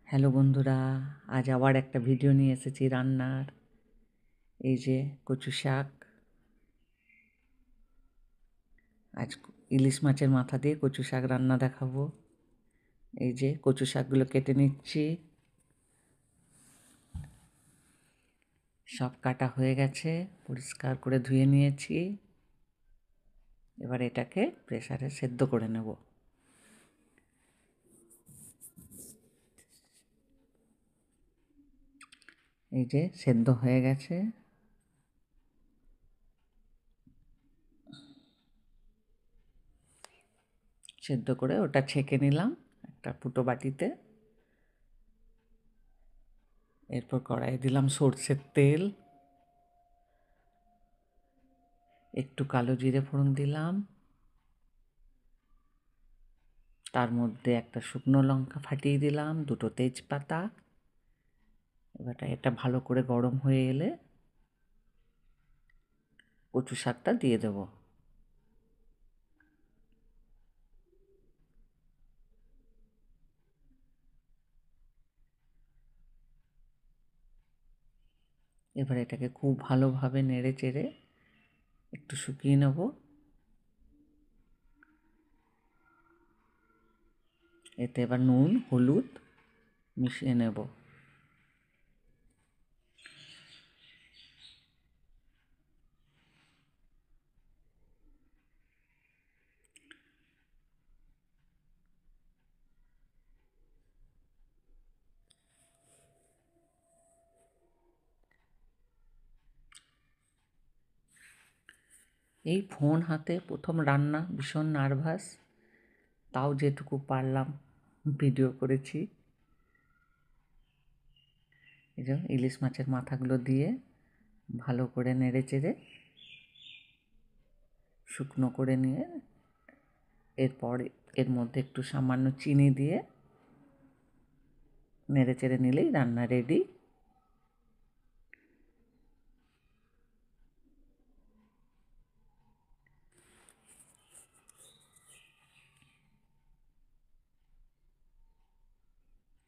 Hello বন্ধুরা, আজ আবার একটা ভিডিও নিয়ে এসেছি রান্নার। এই যে কচু শাক। আজ ইলিশ মাছের মাথা দিয়ে কচু শাক রান্না দেখাবো। এই যে কচু শাকগুলো কেটে নিচ্ছি, সব কাটা হয়ে গেছে, পরিষ্কার করে ধুয়ে নিয়েছি। এবার এটাকে প্রেসারে সেদ্ধ করে নেব। এই যে সেদ্ধ হয়ে গেছে। সেদ্ধ করে ওটা ছেঁকে নিলাম একটা ফুটো বাটিতে। এরপর কড়াইয়ে দিলাম সর্ষের তেল, একটু কালো জিরে ফোড়ন দিলাম, তার মধ্যে একটা শুকনো লঙ্কা ফাটিয়ে দিলাম, দুটো তেজপাতা। এবার এটা ভালো করে গরম হয়ে এলে কচু শাকটা দিয়ে দেব। এবার এটাকে খুব ভালোভাবে নেড়ে চেড়ে একটু শুকিয়ে নেব। এতে এবার নুন হলুদ মিশিয়ে নেব। এই ফোন হাতে প্রথম রান্না, ভীষণ নার্ভাস, তাও যেটুকু পারলাম ভিডিও করেছি। এই যে ইলিশ মাছের মাথাগুলো দিয়ে ভালো করে নেড়ে চেড়ে শুকনো করে নিয়ে এরপর এর মধ্যে একটু সামান্য চিনি দিয়ে নেড়ে চেড়ে নিলেই রান্না রেডি।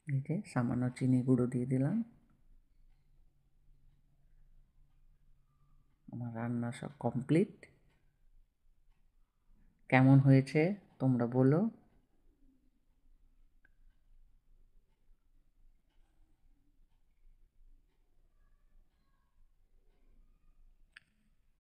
এই যে সামান্য চিনি গুঁড়ো দিয়ে দিলাম। আমার রান্না সব কমপ্লিট। কেমন হয়েছে তোমরা বলো।